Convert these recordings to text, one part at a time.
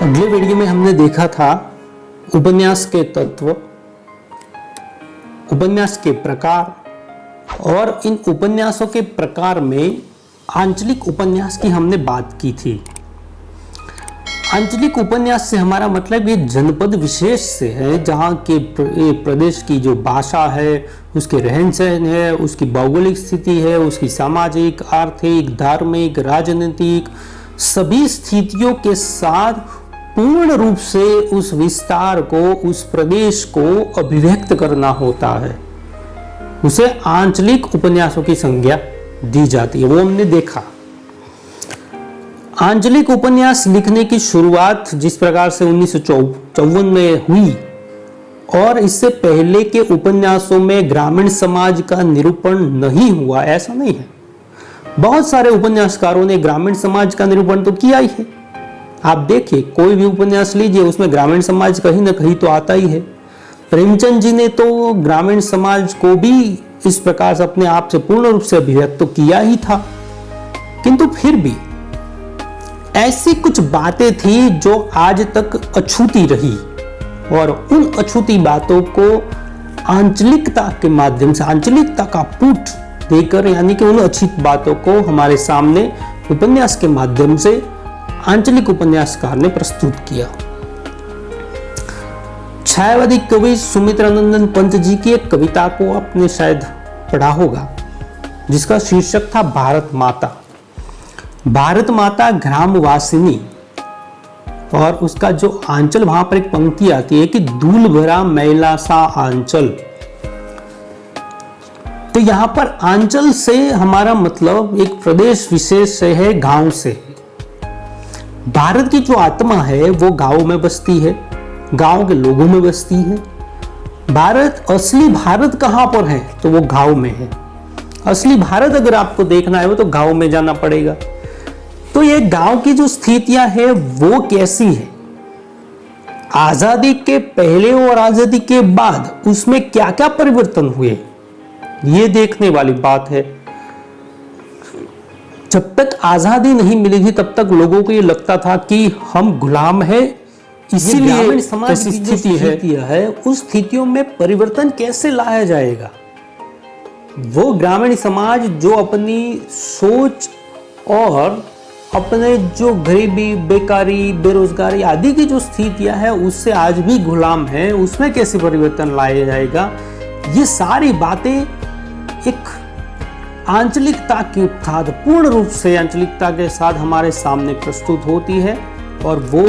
अगले वीडियो में हमने देखा था उपन्यास के तत्व, उपन्यास के प्रकार और इन उपन्यासों के प्रकार में आंचलिक उपन्यास की हमने बात की थी। आंचलिक उपन्यास से हमारा मतलब ये जनपद विशेष से है, जहाँ के प्रदेश की जो भाषा है, उसके रहन सहन है, उसकी भौगोलिक स्थिति है, उसकी सामाजिक, आर्थिक, धार्मिक, राजनीतिक सभी स्थितियों के साथ पूर्ण रूप से उस विस्तार को, उस प्रदेश को अभिव्यक्त करना होता है। उसे आंचलिक उपन्यासों की संज्ञा दी जाती है, वो हमने देखा। आंचलिक उपन्यास लिखने की शुरुआत जिस प्रकार से 1954 में हुई और इससे पहले के उपन्यासों में ग्रामीण समाज का निरूपण नहीं हुआ, ऐसा नहीं है। बहुत सारे उपन्यासकारों ने ग्रामीण समाज का निरूपण तो किया ही है। आप देखिए, कोई भी उपन्यास लीजिए, उसमें ग्रामीण समाज कहीं ना कहीं तो आता ही है। प्रेमचंद जी ने तो ग्रामीण समाज को भी इस प्रकार से अपने आप से पूर्ण रूप से अभिव्यक्त तो किया ही था, किंतु फिर भी ऐसी कुछ बातें थी जो आज तक अछूती रही और उन अछूती बातों को आंचलिकता के माध्यम से, आंचलिकता का पुट देकर, यानी कि उन अछूत बातों को हमारे सामने उपन्यास के माध्यम से आंचलिक उपन्यासकार ने प्रस्तुत किया। छायावादी कवि सुमित्रानंदन पंत जी की एक कविता को आपने शायद पढ़ा होगा, जिसका शीर्षक था भारत माता। भारत माता ग्रामवासिनी, और उसका जो आंचल, वहां पर एक पंक्ति आती है कि धूल भरा मैला सा आंचल। तो यहां पर आंचल से हमारा मतलब एक प्रदेश विशेष से है, गांव से। भारत की जो आत्मा है वो गांव में बसती है, गांव के लोगों में बसती है। भारत, असली भारत कहां पर है? तो वो गांव में है। असली भारत अगर आपको देखना है तो गांव में जाना पड़ेगा। तो ये गांव की जो स्थितियां है वो कैसी है, आजादी के पहले और आजादी के बाद उसमें क्या क्या परिवर्तन हुए, ये देखने वाली बात है। जब तक आजादी नहीं मिली थी तब तक लोगों को ये लगता था कि हम गुलाम हैं, इसीलिए समाज की स्थिति है, उस स्थितियों में परिवर्तन कैसे लाया जाएगा। वो ग्रामीण समाज जो अपनी सोच और अपने जो गरीबी, बेकारी, बेरोजगारी आदि की जो स्थितियां है उससे आज भी गुलाम है, उसमें कैसे परिवर्तन लाया जाएगा, ये सारी बातें एक आंचलिकता की उत्थान, पूर्ण रूप से आंचलिकता के साथ हमारे सामने प्रस्तुत होती है। और वो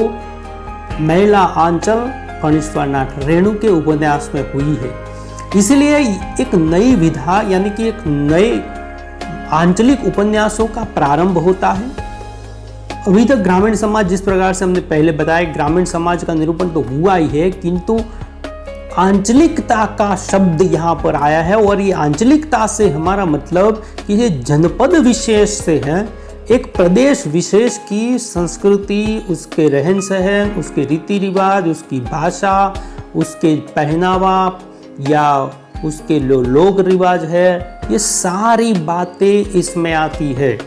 महिला आंचल फणीश्वरनाथ रेणु के उपन्यास में हुई है। इसलिए एक नई विधा, यानी कि एक नए आंचलिक उपन्यासों का प्रारंभ होता है। अभी तक ग्रामीण समाज, जिस प्रकार से हमने पहले बताया, ग्रामीण समाज का निरूपण तो हुआ ही है, किंतु आंचलिकता का शब्द यहाँ पर आया है। और ये आंचलिकता से हमारा मतलब कि ये जनपद विशेष से है, एक प्रदेश विशेष की संस्कृति, उसके रहन सहन, उसके रीति रिवाज, उसकी भाषा, उसके पहनावा या उसके लोक रिवाज है, ये सारी बातें इसमें आती है।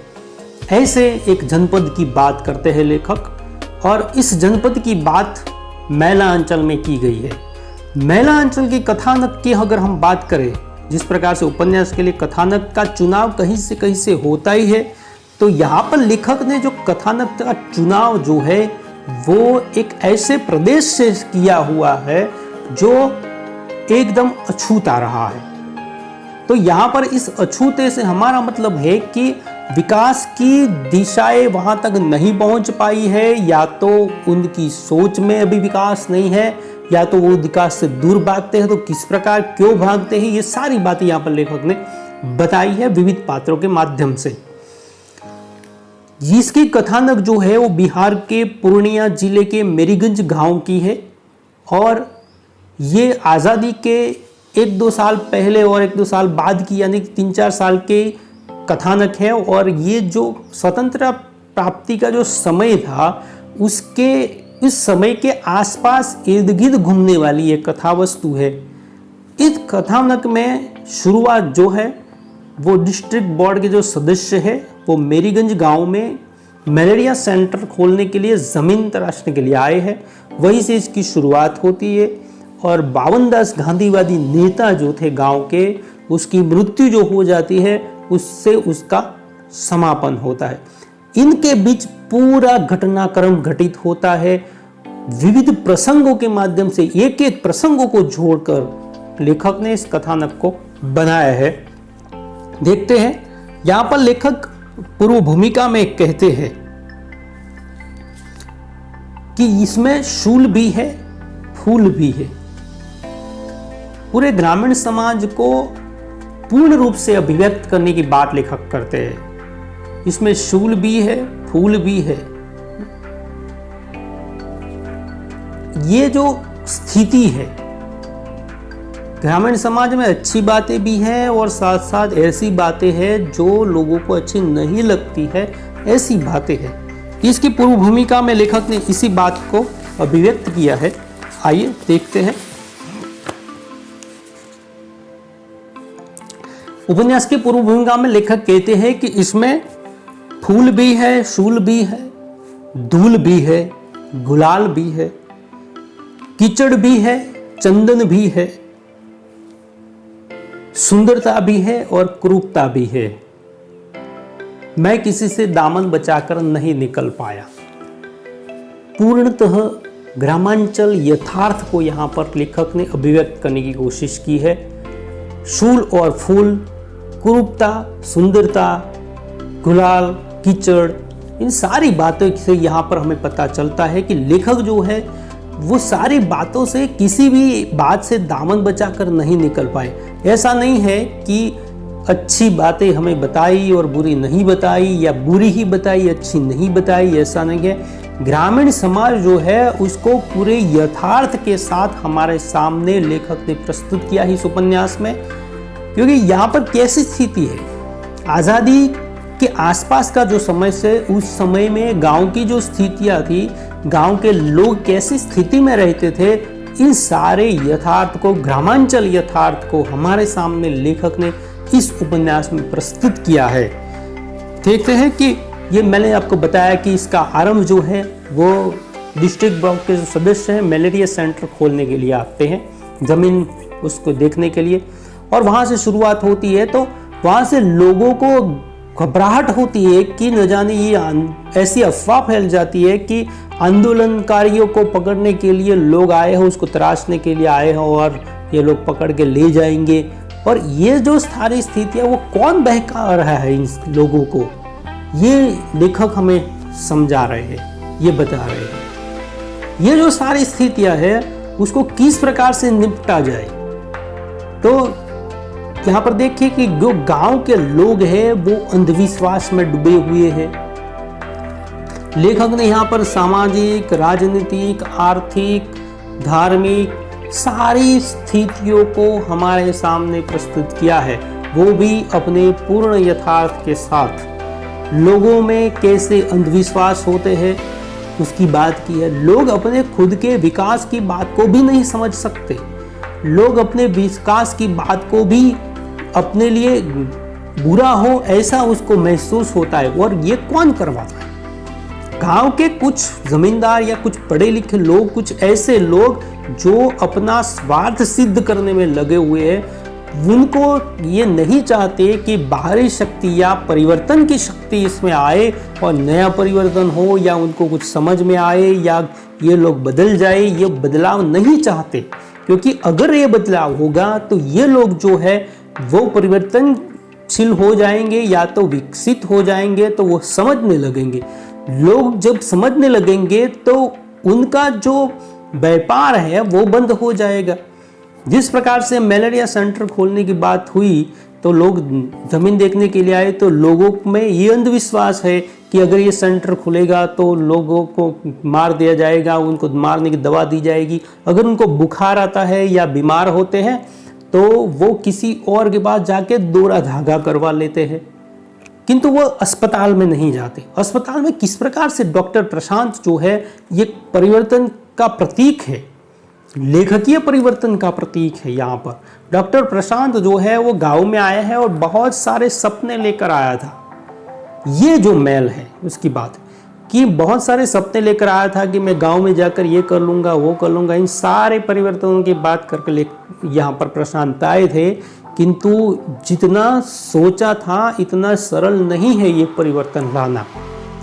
ऐसे एक जनपद की बात करते हैं लेखक, और इस जनपद की बात मैला अंचल में की गई है। मैला अंचल की कथानक की अगर हम बात करें, जिस प्रकार से उपन्यास के लिए कथानक का चुनाव कहीं से होता ही है, तो यहाँ पर लेखक ने जो कथानक का चुनाव जो है वो एक ऐसे प्रदेश से किया हुआ है जो एकदम अछूता रहा है। तो यहाँ पर इस अछूते से हमारा मतलब है कि विकास की दिशाएं वहां तक नहीं पहुंच पाई है, या तो उनकी सोच में अभी विकास नहीं है, या तो वो विकास से दूर भागते हैं, तो किस प्रकार, क्यों भागते हैं, ये सारी बातें यहाँ पर लेखक ने बताई है विविध पात्रों के माध्यम से। जिसकी कथानक जो है वो बिहार के पूर्णिया जिले के मेरीगंज गांव की है, और ये आज़ादी के 1-2 साल पहले और 1-2 साल बाद की, यानी 3-4 साल के कथानक है। और ये जो स्वतंत्रता प्राप्ति का जो समय था, उसके इस समय के आसपास इर्द गिर्द घूमने वाली एक कथा वस्तु है। इस कथानक में शुरुआत जो है वो डिस्ट्रिक्ट बोर्ड के जो सदस्य है वो मेरीगंज गांव में मलेरिया सेंटर खोलने के लिए ज़मीन तराशने के लिए आए हैं। वहीं से इसकी शुरुआत होती है और 52 गांधीवादी नेता जो थे गांव के, उसकी मृत्यु जो हो जाती है, उससे उसका समापन होता है। इनके बीच पूरा घटनाक्रम घटित होता है। विविध प्रसंगों के माध्यम से एक एक प्रसंगों को जोड़कर लेखक ने इस कथानक को बनाया है। देखते हैं, यहां पर लेखक पूर्व भूमिका में कहते हैं कि इसमें शूल भी है, फूल भी है। पूरे ग्रामीण समाज को पूर्ण रूप से अभिव्यक्त करने की बात लेखक करते हैं। इसमें शूल भी है, फूल भी है। ये जो स्थिति है, ग्रामीण समाज में अच्छी बातें भी हैं और साथ साथ ऐसी बातें हैं जो लोगों को अच्छी नहीं लगती है, ऐसी बातें हैं। इसकी पूर्व भूमिका में लेखक ने इसी बात को अभिव्यक्त किया है। आइए देखते हैं। उपन्यास की पूर्व भूमिका में लेखक कहते हैं कि इसमें फूल भी है, शूल भी है, धूल भी है, गुलाल भी है, कीचड़ भी है, चंदन भी है, सुंदरता भी है और क्रूरता भी है। मैं किसी से दामन बचाकर नहीं निकल पाया। पूर्णतः ग्रामांचल यथार्थ को यहां पर लेखक ने अभिव्यक्त करने की कोशिश की है। शूल और फूल, क्रूरता, सुंदरता, गुलाल, कीचड़, इन सारी बातों से यहां पर हमें पता चलता है कि लेखक जो है वो सारी बातों से किसी भी बात से दामन बचाकर नहीं निकल पाए। ऐसा नहीं है कि अच्छी बातें हमें बताई और बुरी नहीं बताई, या बुरी ही बताई अच्छी नहीं बताई, ऐसा नहीं है। ग्रामीण समाज जो है उसको पूरे यथार्थ के साथ हमारे सामने लेखक ने प्रस्तुत किया इस उपन्यास में। क्योंकि यहाँ पर कैसी स्थिति है, आज़ादी के आसपास का जो समय से उस समय में गांव की जो स्थितियाँ थी, गांव के लोग कैसी स्थिति में रहते थे, इन सारे यथार्थ को, ग्रामांचल यथार्थ को हमारे सामने लेखक ने इस उपन्यास में प्रस्तुत किया है। देखते हैं कि ये मैंने आपको बताया कि इसका आरंभ जो है वो डिस्ट्रिक्ट ब्लॉक के जो सदस्य हैं मलेरिया सेंटर खोलने के लिए आते हैं, जमीन उसको देखने के लिए, और वहाँ से शुरुआत होती है। तो वहाँ से लोगों को घबराहट होती है कि न जाने ये ऐसी अफवाह फैल जाती है कि आंदोलनकारियों को पकड़ने के लिए लोग आए हैं, उसको तराशने के लिए आए हैं और ये लोग पकड़ के ले जाएंगे। और ये जो सारी स्थिति है वो कौन बहका रहा है इन लोगों को, ये लेखक हमें समझा रहे हैं, ये बता रहे हैं। ये जो सारी स्थितियां है उसको किस प्रकार से निपटा जाए। तो यहाँ पर देखिए कि जो गांव के लोग हैं वो अंधविश्वास में डूबे हुए हैं। लेखक ने यहाँ पर सामाजिक, राजनीतिक, आर्थिक, धार्मिक सारी स्थितियों को हमारे सामने प्रस्तुत किया है, वो भी अपने पूर्ण यथार्थ के साथ। लोगों में कैसे अंधविश्वास होते हैं उसकी बात की है। लोग अपने खुद के विकास की बात को भी नहीं समझ सकते। लोग अपने विकास की बात को भी अपने लिए बुरा हो ऐसा उसको महसूस होता है, और ये कौन करवाता है? गांव के कुछ जमींदार या कुछ पढ़े लिखे लोग, कुछ ऐसे लोग जो अपना स्वार्थ सिद्ध करने में लगे हुए हैं। उनको ये नहीं चाहते कि बाहरी शक्ति या परिवर्तन की शक्ति इसमें आए और नया परिवर्तन हो, या उनको कुछ समझ में आए, या ये लोग बदल जाए। ये बदलाव नहीं चाहते, क्योंकि अगर ये बदलाव होगा तो ये लोग जो है वो परिवर्तनशील हो जाएंगे या तो विकसित हो जाएंगे, तो वो समझने लगेंगे। लोग जब समझने लगेंगे तो उनका जो व्यापार है वो बंद हो जाएगा। जिस प्रकार से मलेरिया सेंटर खोलने की बात हुई तो लोग जमीन देखने के लिए आए, तो लोगों में ये अंधविश्वास है कि अगर ये सेंटर खुलेगा तो लोगों को मार दिया जाएगा, उनको मारने की दवा दी जाएगी। अगर उनको बुखार आता है या बीमार होते हैं तो वो किसी और के पास जाके दोरा धागा करवा लेते हैं, किंतु वो अस्पताल में नहीं जाते। अस्पताल में किस प्रकार से डॉक्टर प्रशांत जो है ये परिवर्तन का प्रतीक है, लेखकीय परिवर्तन का प्रतीक है। यहाँ पर डॉक्टर प्रशांत जो है वो गांव में आया है और बहुत सारे सपने लेकर आया था। ये जो मेल है उसकी बात, कि बहुत सारे सपने लेकर आया था कि मैं गांव में जाकर ये कर लूँगा, वो कर लूँगा। इन सारे परिवर्तनों की बात करके यहाँ पर प्रशांत आए थे, किंतु जितना सोचा था इतना सरल नहीं है ये परिवर्तन लाना,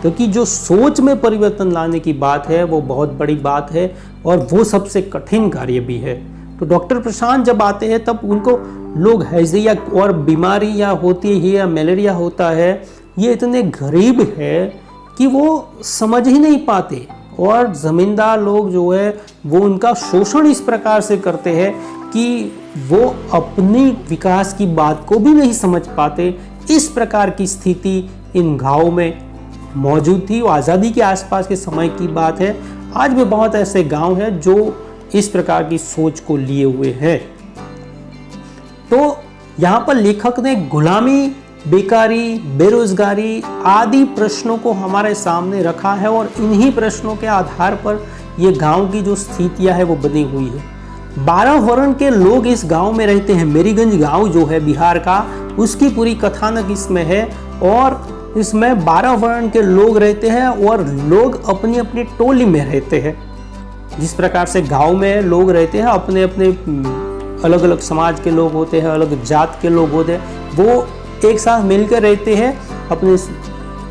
क्योंकि जो सोच में परिवर्तन लाने की बात है वो बहुत बड़ी बात है और वो सबसे कठिन कार्य भी है। तो डॉक्टर प्रशांत जब आते हैं तब उनको लोग हैजिया और बीमारी या होती है या मलेरिया होता है, ये इतने गरीब है कि वो समझ ही नहीं पाते, और ज़मींदार लोग जो है वो उनका शोषण इस प्रकार से करते हैं कि वो अपनी विकास की बात को भी नहीं समझ पाते। इस प्रकार की स्थिति इन गाँव में मौजूद थी। आज़ादी के आसपास के समय की बात है। आज भी बहुत ऐसे गांव हैं जो इस प्रकार की सोच को लिए हुए हैं। तो यहाँ पर लेखक ने गुलामी, बेकारी, बेरोजगारी आदि प्रश्नों को हमारे सामने रखा है, और इन्हीं प्रश्नों के आधार पर ये गांव की जो स्थितियां है वो बनी हुई है। 12 वर्ण के लोग इस गांव में रहते हैं। मेरीगंज गांव जो है बिहार का, उसकी पूरी कथानक इसमें है, और इसमें 12 वर्ण के लोग रहते हैं और लोग अपनी अपनी टोली में रहते हैं। जिस प्रकार से गांव में लोग रहते हैं, अपने अपने अलग अलग समाज के लोग होते हैं, अलग जात के लोग होते हैं, वो एक साथ मिलकर रहते हैं अपने।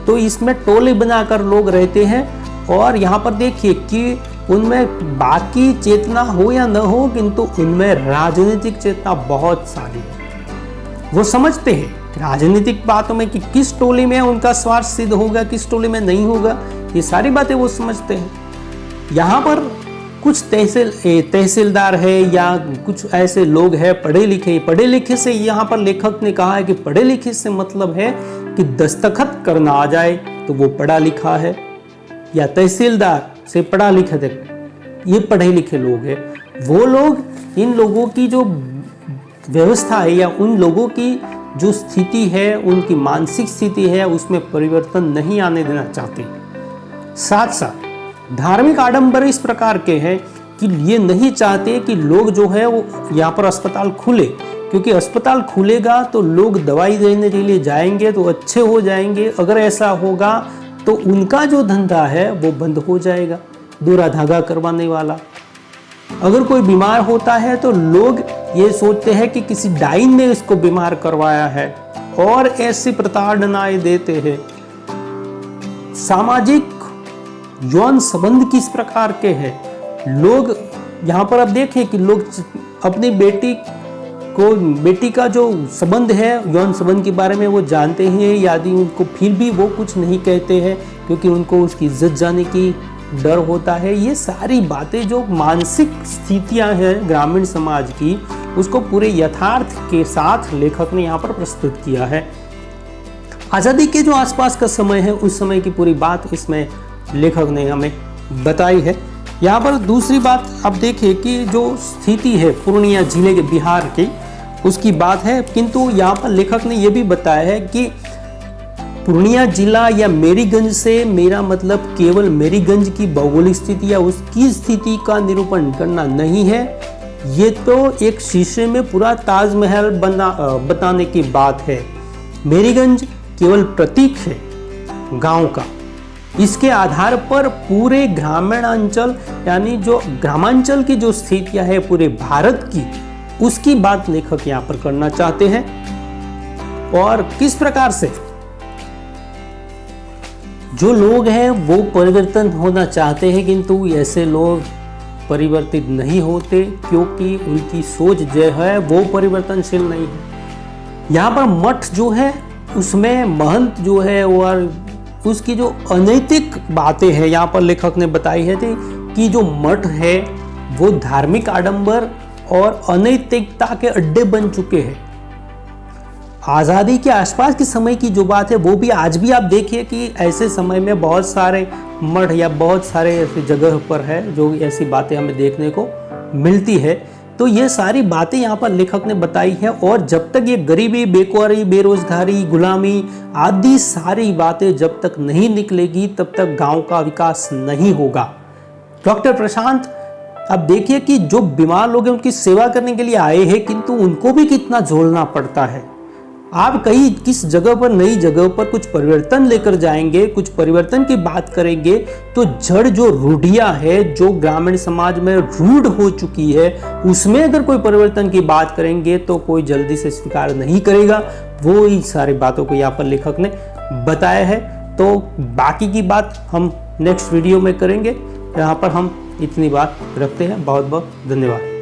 तो इसमें टोली बनाकर लोग रहते हैं, और यहाँ पर देखिए कि उनमें बाकी चेतना हो या न हो, किंतु उनमें राजनीतिक चेतना बहुत सारी है। वो समझते हैं राजनीतिक बातों में कि किस टोली में उनका स्वार्थ सिद्ध होगा, किस टोली में नहीं होगा, ये सारी बातें वो समझते हैं। यहाँ पर कुछ तहसीलदार है या कुछ ऐसे लोग हैं पढ़े लिखे से, यहाँ पर लेखक ने कहा है कि पढ़े लिखे से मतलब है कि दस्तखत करना आ जाए तो वो पढ़ा लिखा है, या तहसीलदार से पढ़ा लिखा है, ये पढ़े लिखे लोग हैं। वो लोग इन लोगों की जो व्यवस्था है या उन लोगों की जो स्थिति है, उनकी मानसिक स्थिति है, उसमें परिवर्तन नहीं आने देना चाहते। साथ साथ धार्मिक आडंबर इस प्रकार के हैं कि ये नहीं चाहते कि लोग जो है वो यहाँ पर अस्पताल खुले, क्योंकि अस्पताल खुलेगा तो लोग दवाई देने के लिए जाएंगे तो अच्छे हो जाएंगे। अगर ऐसा होगा तो उनका जो धंधा है वो बंद हो जाएगा, दूरा धागा करवाने वाला। अगर कोई बीमार होता है तो लोग ये सोचते हैं कि किसी डाइन ने इसको बीमार करवाया है, और ऐसी प्रताड़नाएं देते हैं। सामाजिक यौन संबंध किस प्रकार के हैं लोग, यहाँ पर आप देखें कि लोग अपनी बेटी का जो संबंध है, यौन संबंध के बारे में वो जानते हैं यदि उनको, फिर भी वो कुछ नहीं कहते हैं क्योंकि उनको उसकी इज्जत जाने की डर होता है। ये सारी बातें जो मानसिक स्थितियां हैं ग्रामीण समाज की, उसको पूरे यथार्थ के साथ लेखक ने यहाँ पर प्रस्तुत किया है। आज़ादी के जो आसपास का समय है, उस समय की पूरी बात इसमें लेखक ने हमें बताई है। यहाँ पर दूसरी बात आप देखिए कि जो स्थिति है पूर्णिया जिले के बिहार की, उसकी बात है, किंतु यहाँ पर लेखक ने यह भी बताया है कि पूर्णिया जिला या मेरीगंज से मेरा मतलब केवल मेरीगंज की भौगोलिक स्थिति या उसकी स्थिति का निरूपण करना नहीं है। ये तो एक शीशे में पूरा ताजमहल बताने की बात है। मेरीगंज केवल प्रतीक है गांव का। इसके आधार पर पूरे ग्रामीण अंचल यानी जो ग्रामांचल की जो स्थितियां है पूरे भारत की, उसकी बात लेखक यहाँ पर करना चाहते हैं। और किस प्रकार से जो लोग हैं वो परिवर्तन होना चाहते हैं, किंतु ऐसे लोग परिवर्तित नहीं होते क्योंकि उनकी सोच जो है वो परिवर्तनशील नहीं है। यहाँ पर मठ जो है उसमें महंत जो है और उसकी जो अनैतिक बातें हैं यहाँ पर लेखक ने बताई है कि जो मठ है वो धार्मिक आडंबर और अनैतिकता के अड्डे बन चुके हैं। आज़ादी के आसपास के समय की जो बात है वो भी आज भी आप देखिए कि ऐसे समय में बहुत सारे मठ या बहुत सारे ऐसी जगह पर है जो ऐसी बातें हमें देखने को मिलती है। तो ये सारी बातें यहाँ पर लेखक ने बताई है, और जब तक ये गरीबी, बेकारी, बेरोजगारी, गुलामी आदि सारी बातें जब तक नहीं निकलेगी तब तक गांव का विकास नहीं होगा। डॉक्टर प्रशांत अब देखिए कि जो बीमार लोग हैं उनकी सेवा करने के लिए आए हैं, किंतु उनको भी कितना झोलना पड़ता है। आप कहीं किस जगह पर, नई जगह पर कुछ परिवर्तन लेकर जाएंगे, कुछ परिवर्तन की बात करेंगे, तो जड़ जो रूढ़ियां है, जो ग्रामीण समाज में रूढ़ हो चुकी है, उसमें अगर कोई परिवर्तन की बात करेंगे तो कोई जल्दी से स्वीकार नहीं करेगा। वो ही सारी बातों को यहाँ पर लेखक ने बताया है। तो बाकी की बात हम नेक्स्ट वीडियो में करेंगे। यहाँ पर हम इतनी बात रखते हैं। बहुत बहुत धन्यवाद।